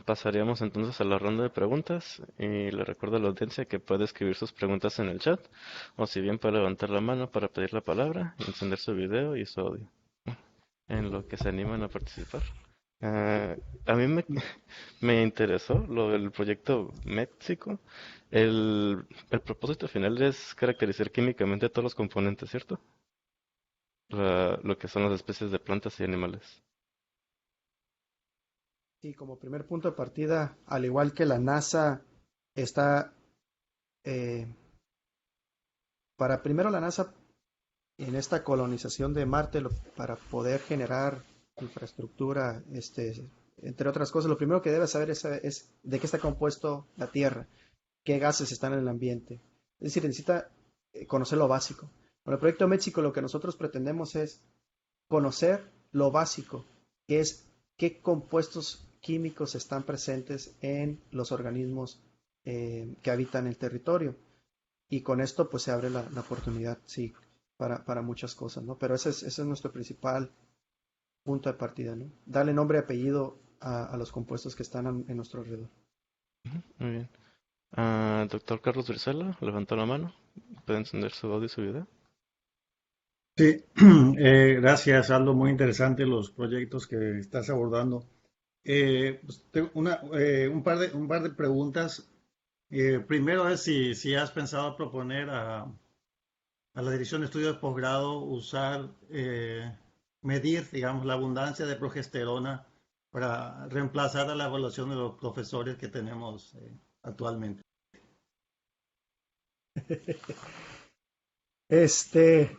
Pasaríamos entonces a la ronda de preguntas y le recuerdo a la audiencia que puede escribir sus preguntas en el chat o si bien puede levantar la mano para pedir la palabra y encender su video y su audio en lo que se animan a participar. Ah, a mí me interesó lo del proyecto México. El propósito final es caracterizar químicamente todos los componentes, ¿cierto? Lo que son las especies de plantas y animales. Y como primer punto de partida, al igual que la NASA está eh, primero la NASA en esta colonización de Marte para poder generar infraestructura, entre otras cosas, lo primero que debe saber es de qué está compuesto la Tierra, qué gases están en el ambiente. Es decir, necesita conocer lo básico. Con el proyecto México lo que nosotros pretendemos es conocer lo básico, que es qué compuestos químicos están presentes en los organismos que habitan el territorio. Y con esto pues se abre la oportunidad, sí, para muchas cosas, ¿no? Pero ese es nuestro principal punto de partida, ¿no? Darle nombre y apellido a los compuestos que están en nuestro alrededor. Muy bien. Doctor Carlos Brizuela, levantó la mano. Puede encender su audio y su video. Sí, gracias, Aldo. Muy interesante los proyectos que estás abordando. Pues, tengo un par de preguntas. Primero es si has pensado proponer a la Dirección de Estudios de Posgrado usar, medir, digamos, la abundancia de progesterona para reemplazar a la evaluación de los profesores que tenemos actualmente. Este,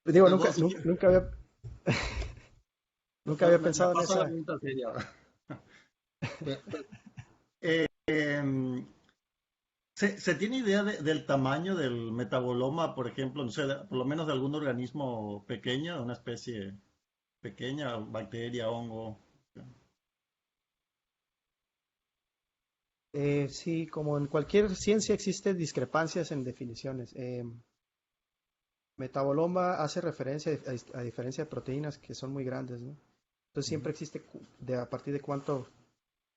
digo, nunca, Negocio. nunca había, Nunca había Me pensado en pasa la esa. pregunta seria ahora. Eh, em, ¿se tiene idea del tamaño del metaboloma, por ejemplo, no sé, por lo menos de algún organismo pequeño, de una especie pequeña, bacteria, hongo? Sí, como en cualquier ciencia existen discrepancias en definiciones. Metaboloma hace referencia a diferencia de proteínas que son muy grandes, ¿no? Entonces Ujú. siempre existe a partir de cuánto,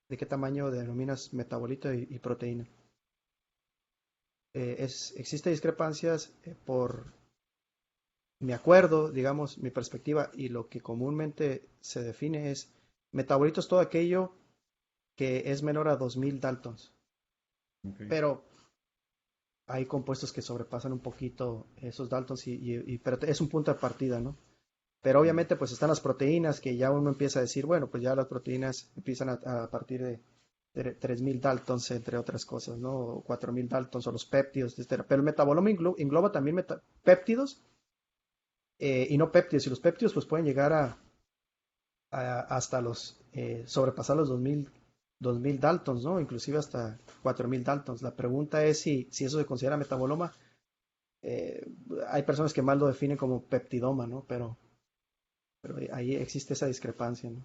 de qué tamaño denominas metabolito y proteína. Existe discrepancias por mi acuerdo, digamos, mi perspectiva y lo que comúnmente se define es metabolito es todo aquello que es menor a 2000 Daltons. Ok. Pero hay compuestos que sobrepasan un poquito esos Daltons pero es un punto de partida, ¿no? Pero Mm. obviamente pues están las proteínas que ya uno empieza a decir, bueno, pues ya las proteínas empiezan a partir de 3000 Daltons, entre otras cosas, ¿no? O 4000 Daltons o los péptidos, etcétera. Pero el metaboloma engloba también péptidos y no péptidos. Y los péptidos pues pueden llegar hasta sobrepasar los 2000 Daltons, ¿no? Inclusive hasta 4000 Daltons. La pregunta es si eso se considera metaboloma. Eh, Hay personas que más lo definen como peptidoma, ¿no? Pero ahí existe esa discrepancia, ¿no?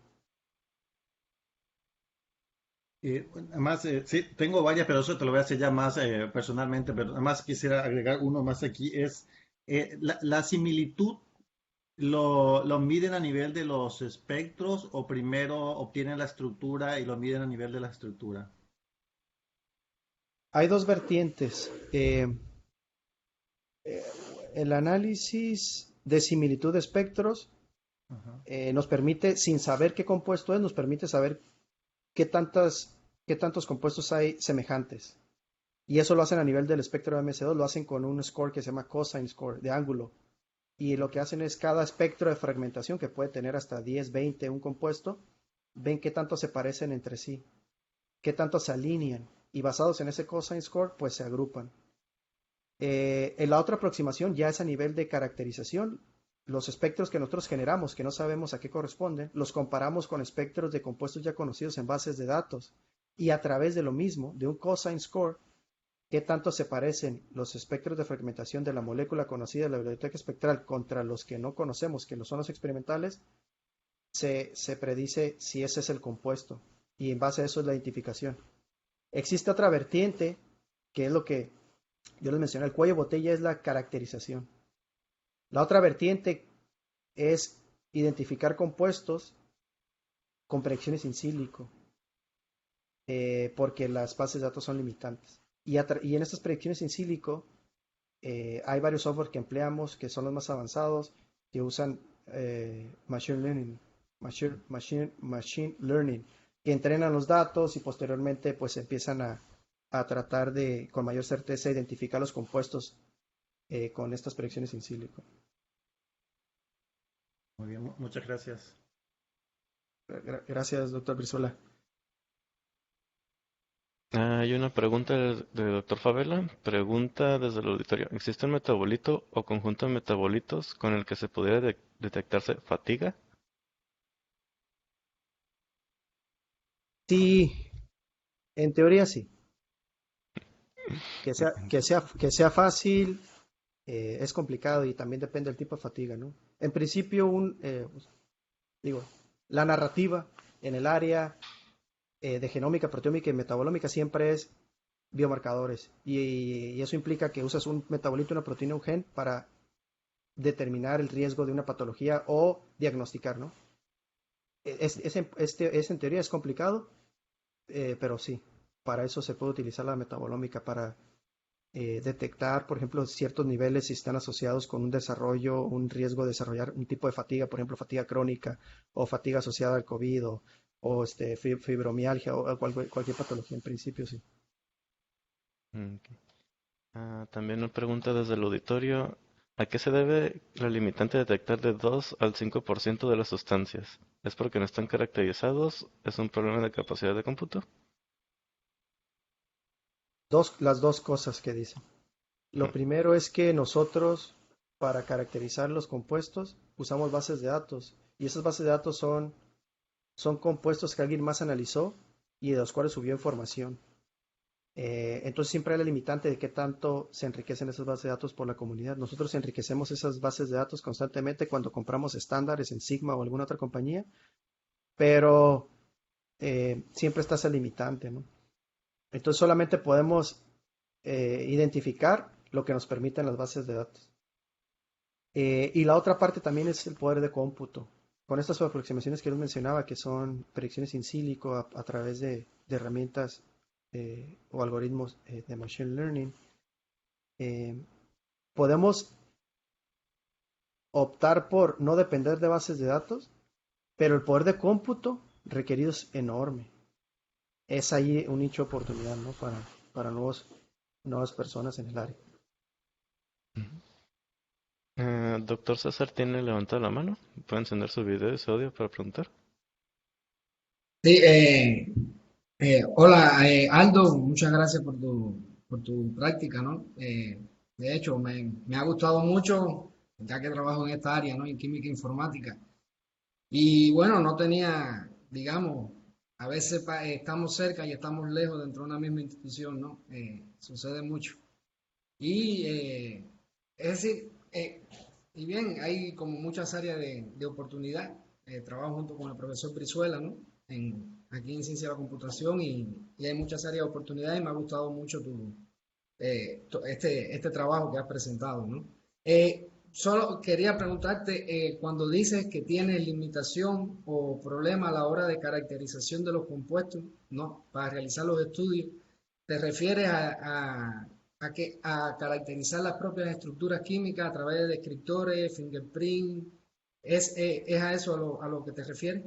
Además, sí, tengo varias, pero eso te lo voy a hacer ya más personalmente, pero además quisiera agregar uno más aquí, es la similitud, lo miden a nivel de los espectros o primero obtienen la estructura y lo miden a nivel de la estructura. Hay dos vertientes. Eh, el análisis de similitud de espectros Ajá. nos permite, sin saber qué compuesto es, nos permite saber qué qué tantos compuestos hay semejantes. Y eso lo hacen a nivel del espectro de MS2, lo hacen con un score que se llama cosine score, de ángulo. Y lo que hacen es cada espectro de fragmentación, que puede tener hasta 10, 20, un compuesto, ven qué tanto se parecen entre sí, qué tanto se alinean. Y basados en ese cosine score, pues se agrupan. En la otra aproximación ya es a nivel de caracterización. Los espectros que nosotros generamos, que no sabemos a qué corresponden, los comparamos con espectros de compuestos ya conocidos en bases de datos. Y a través de lo mismo, de un cosine score, qué tanto se parecen los espectros de fragmentación de la molécula conocida de la biblioteca espectral contra los que no conocemos, que no son los experimentales, se predice si ese es el compuesto. Y en base a eso es la identificación. Existe otra vertiente, que es lo que yo les mencioné, el cuello de botella es la caracterización. La otra vertiente es identificar compuestos con predicciones in sílico, porque las bases de datos son limitantes. Y en estas predicciones in sílico hay varios software que empleamos que son los más avanzados, que usan machine learning, machine learning, que entrenan los datos y posteriormente pues empiezan a tratar de con mayor certeza identificar los compuestos con estas predicciones in sílico. Muy bien, muchas gracias. Gracias, doctor Brizuela. Hay una pregunta de doctor Favela. Pregunta desde el auditorio. ¿Existe un metabolito o conjunto de metabolitos con el que se pudiera detectarse fatiga? Sí, en teoría sí. Que sea fácil es complicado y también depende del tipo de fatiga, ¿no? En principio, digo, la narrativa en el área de genómica, proteómica y metabolómica siempre es biomarcadores. Y eso implica que usas un metabolito, una proteína, un gen para determinar el riesgo de una patología o diagnosticar, ¿no? En teoría es complicado, pero sí, para eso se puede utilizar la metabolómica para detectar, por ejemplo, ciertos niveles si están asociados con un desarrollo, un riesgo de desarrollar un tipo de fatiga, por ejemplo, fatiga crónica o fatiga asociada al COVID o fibromialgia o cualquier patología en principio, sí. Ok. También una pregunta desde el auditorio. ¿A qué se debe la limitante de detectar de 2 al 5% de las sustancias? ¿Es porque no están caracterizados? ¿Es un problema de capacidad de cómputo? Las dos cosas que dicen. Lo primero es que nosotros, para caracterizar los compuestos, usamos bases de datos Y esas bases de datos son compuestos que alguien más analizó y de los cuales subió información. Entonces siempre hay la limitante de qué tanto se enriquecen esas bases de datos por la comunidad. Nosotros enriquecemos esas bases de datos constantemente cuando compramos estándares en Sigma o alguna otra compañía, pero siempre está esa limitante, ¿no? Entonces solamente podemos identificar lo que nos permiten las bases de datos. Y la otra parte también es el poder de cómputo. Con estas aproximaciones que les mencionaba, que son predicciones in silico a través de herramientas o algoritmos de machine learning, podemos optar por no depender de bases de datos, pero el poder de cómputo requerido es enorme. Es ahí un nicho de oportunidad, ¿no? Para nuevas personas en el área. Doctor César tiene levantada la mano. Puede encender su video y su audio para preguntar. Sí, hola Aldo, muchas gracias por tu práctica, ¿no? De hecho, me ha gustado mucho, ya que trabajo en esta área, ¿no? En química informática. Y bueno, no tenía, digamos, a veces estamos cerca y estamos lejos dentro de una misma institución, ¿no? Sucede mucho. Y es decir, y bien, hay como muchas áreas de oportunidad. Trabajo junto con el profesor Brizuela, ¿no? Aquí en Ciencia de la Computación y hay muchas áreas de oportunidad y me ha gustado mucho este trabajo que has presentado, ¿no? Solo quería preguntarte, cuando dices que tienes limitación o problema a la hora de caracterización de los compuestos, ¿no? Para realizar los estudios, ¿te refieres a caracterizar las propias estructuras químicas a través de descriptores, fingerprint? ¿Es a eso a lo que te refieres?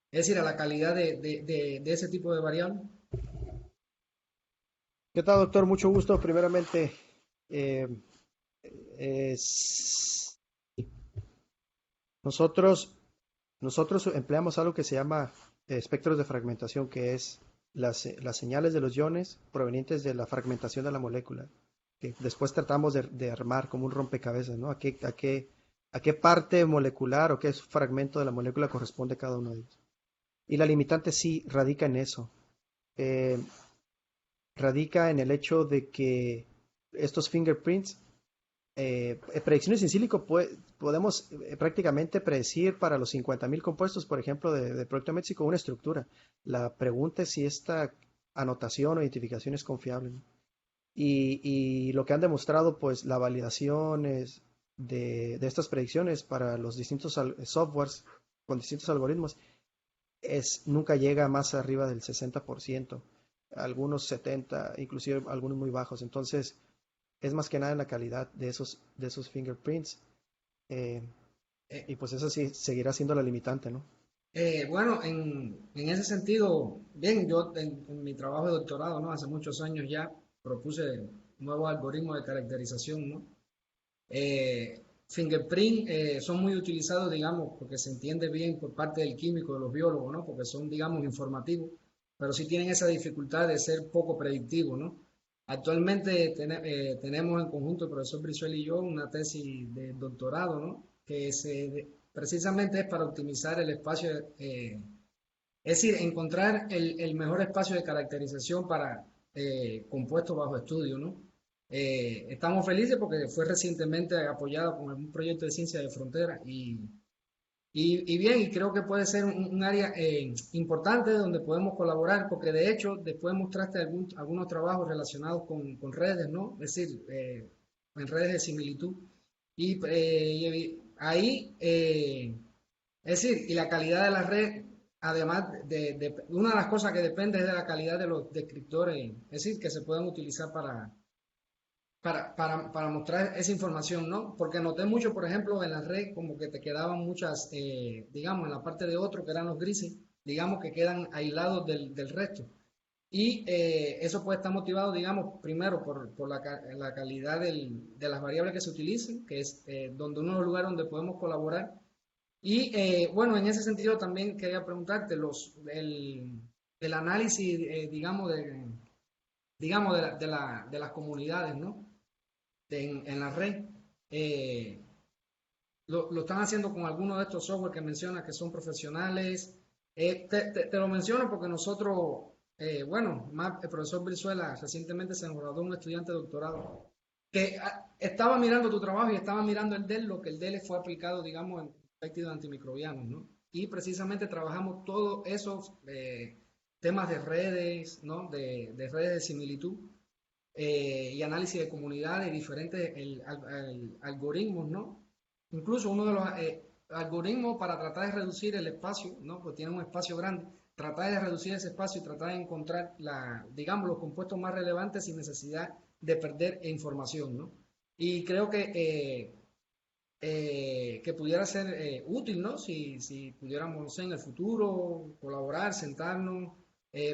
Es decir, a la calidad de ese tipo de variables. ¿Qué tal, doctor? Mucho gusto. Primeramente, eh, nosotros empleamos algo que se llama espectros de fragmentación, que es las señales de los iones provenientes de la fragmentación de la molécula, que después tratamos de armar como un rompecabezas, ¿no? ¿A qué parte molecular o qué fragmento de la molécula corresponde cada uno de ellos? Y la limitante sí radica en eso. Eh, Radica en el hecho de que estos fingerprints, predicciones in silico, podemos prácticamente predecir para los 50.000 compuestos, por ejemplo, de Proyecto México, una estructura. La pregunta es si esta anotación o identificación es confiable, ¿no? Y lo que han demostrado, pues, la validación de estas predicciones para los distintos softwares con distintos algoritmos nunca llega más arriba del 60%, algunos 70%, inclusive algunos muy bajos. Entonces, es más que nada en la calidad de esos fingerprints. eh, y pues eso sí seguirá siendo la limitante, ¿no? Bueno, en ese sentido, bien, yo en mi trabajo de doctorado, ¿no? Hace muchos años ya propuse nuevos algoritmos de caracterización, ¿no? Fingerprint son muy utilizados, digamos, porque se entiende bien por parte del químico, de los biólogos, ¿no? Porque son, digamos, informativos, pero sí tienen esa dificultad de ser poco predictivos, ¿no? Actualmente tenemos en conjunto el profesor Brizuela y yo una tesis de doctorado, ¿no? Precisamente es para optimizar el espacio, es decir, encontrar el mejor espacio de caracterización para compuestos bajo estudio, ¿no? Estamos felices porque fue recientemente apoyado con un proyecto de ciencia de frontera y bien, y creo que puede ser un área importante donde podemos colaborar, porque de hecho después mostraste algunos trabajos relacionados con redes, ¿no? Es decir, en redes de similitud. Y ahí, es decir, y la calidad de la red, además una de las cosas que depende es de la calidad de los descriptores, es decir, que se puedan utilizar para mostrar esa información, ¿no? Porque noté mucho, por ejemplo, en la red como que te quedaban muchas, digamos, en la parte de otro, que eran los grises, digamos que quedan aislados del resto. Y eso puede estar motivado, digamos, primero por la calidad de las variables que se utilicen, que es donde uno de los lugares donde podemos colaborar. Y bueno, en ese sentido también quería preguntarte el análisis, digamos de las comunidades, ¿no? En la red. Eh, lo están haciendo con algunos de estos software que mencionas que son profesionales. Te lo menciono porque nosotros, bueno, el profesor Brizuela recientemente se nos graduó un estudiante de doctorado que estaba mirando tu trabajo y estaba mirando el de él, lo que el de él fue aplicado, digamos, en péptidos antimicrobianos, ¿no? Y precisamente trabajamos todos esos temas de redes, ¿no? De redes de similitud y análisis de comunidades, diferentes algoritmos, ¿no? Incluso uno de los algoritmos para tratar de reducir el espacio, ¿no? Pues tiene un espacio grande, tratar de reducir ese espacio y tratar de encontrar, digamos, los compuestos más relevantes sin necesidad de perder información, ¿no? Y creo que pudiera ser útil, ¿no? Si pudiéramos, no sé, en el futuro colaborar, sentarnos,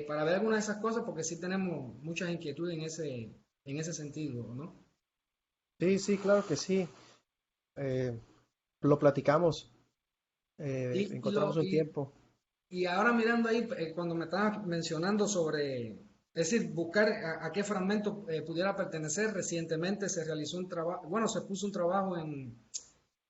para ver algunas de esas cosas, porque sí tenemos muchas inquietudes en ese sentido, ¿no? Sí, sí, claro que sí. Lo platicamos, Y, y, encontramos lo, un y, tiempo. y ahora mirando ahí, cuando me estabas mencionando sobre, es decir, buscar a qué fragmento pudiera pertenecer, recientemente se realizó un trabajo, bueno, se puso un trabajo en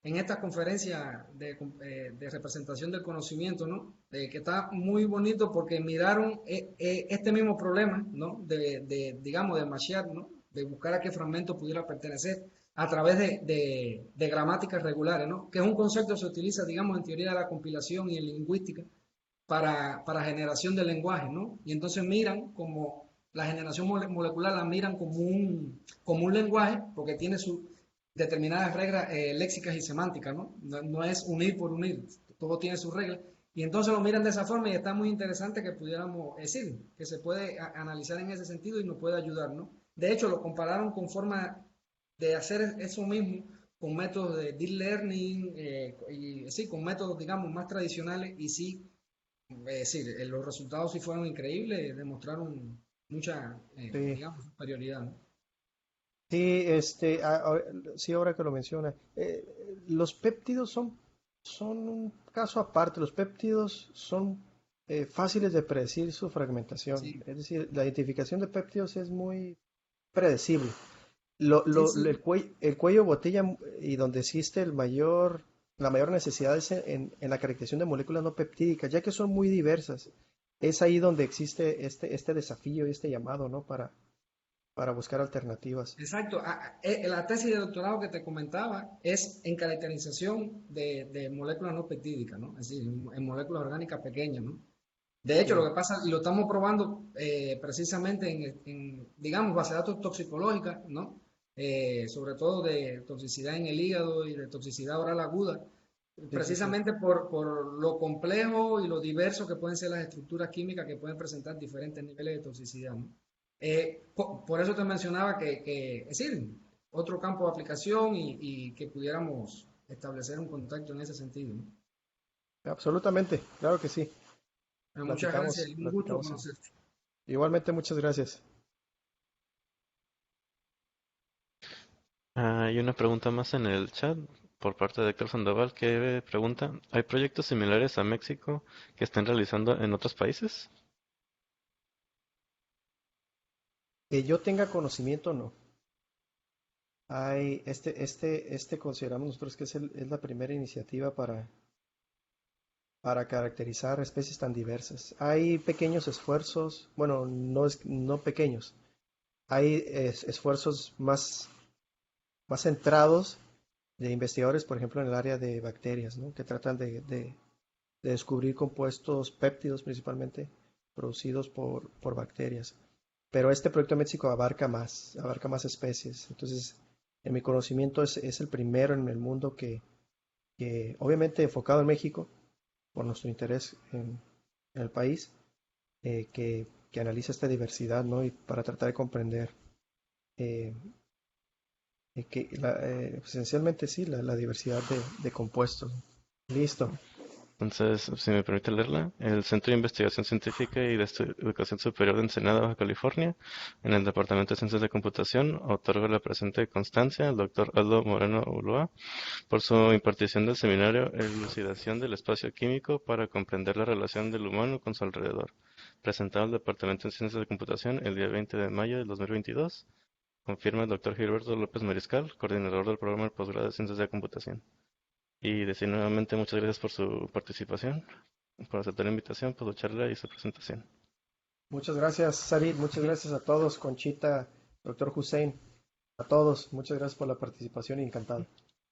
esta conferencia de representación del conocimiento, ¿no? Que está muy bonito porque miraron este mismo problema, ¿no? Digamos, de mashear, ¿no? De buscar a qué fragmento pudiera pertenecer a través de gramáticas regulares, ¿no? Que es un concepto que se utiliza, digamos, en teoría de la compilación y en lingüística para generación de lenguaje, ¿no? Y entonces miran como la generación molecular la miran como un lenguaje porque tiene su determinadas reglas léxicas y semánticas, ¿no? No es unir por unir, todo tiene sus reglas. Y entonces lo miran de esa forma y está muy interesante que pudiéramos decir, que se puede analizar en ese sentido y nos puede ayudar, ¿no? De hecho, lo compararon con forma de hacer eso mismo con métodos de deep learning y sí, con métodos, digamos, más tradicionales y sí, es decir, los resultados sí fueron increíbles, demostraron mucha, Sí, digamos, superioridad, ¿no? sí, sí, ahora que lo menciona. Los péptidos son un caso aparte. Los péptidos son fáciles de predecir su fragmentación. Sí, Es decir, la identificación de péptidos es muy predecible. sí, sí. El cuello botella y donde existe la mayor necesidad es en la caracterización de moléculas no peptídicas, ya que son muy diversas. Es ahí donde existe este desafío y este llamado, ¿no? Para buscar alternativas. Exacto. La tesis de doctorado que te comentaba es en caracterización de moléculas no peptídicas, ¿no? Es decir, en moléculas orgánicas pequeñas, ¿no? De hecho, lo Sí, que pasa, y lo estamos probando precisamente digamos, base de datos toxicológicas, ¿no? Sobre todo de toxicidad en el hígado y de toxicidad oral aguda, sí, sí, sí. precisamente por lo complejo y lo diverso que pueden ser las estructuras químicas que pueden presentar diferentes niveles de toxicidad, ¿no? Por eso te mencionaba es decir, otro campo de aplicación y que pudiéramos establecer un contacto en ese sentido, ¿no? Absolutamente, claro que sí. Pero muchas gracias y un gusto Platicamos. conocerte. Igualmente, muchas gracias. Hay una pregunta más en el chat por parte de Héctor Sandoval que pregunta, ¿hay proyectos similares a México que estén realizando en otros países? Que yo tenga conocimiento, no. Hay consideramos nosotros que es la primera iniciativa para caracterizar especies tan diversas. Hay pequeños esfuerzos, bueno, no pequeños, hay esfuerzos más centrados de investigadores, por ejemplo, en el área de bacterias, ¿no? Que tratan de descubrir compuestos péptidos principalmente producidos por bacterias. Pero este proyecto de México abarca más especies. Entonces, en mi conocimiento es el primero en el mundo que obviamente enfocado en México, por nuestro interés en el país, que analiza esta diversidad, ¿no? Y para tratar de comprender eh, esencialmente sí, la diversidad de compuestos. Listo. Entonces, si me permite leerla, el Centro de Investigación Científica y de Educación Superior de Ensenada, Baja California, en el Departamento de Ciencias de Computación, otorga la presente constancia al doctor Aldo Moreno Ulloa por su impartición del seminario Elucidación del Espacio Químico para comprender la relación del humano con su alrededor, presentado al Departamento de Ciencias de Computación el día 20 de mayo del 2022. Confirma el doctor Gilberto López Mariscal, coordinador del programa de posgrado de Ciencias de Computación. Y decir nuevamente muchas gracias por su participación, por aceptar la invitación, por su charla y su presentación. Muchas gracias, Sarit. Muchas gracias a todos, Conchita, doctor Hussein, a todos. Muchas gracias por la participación y encantado.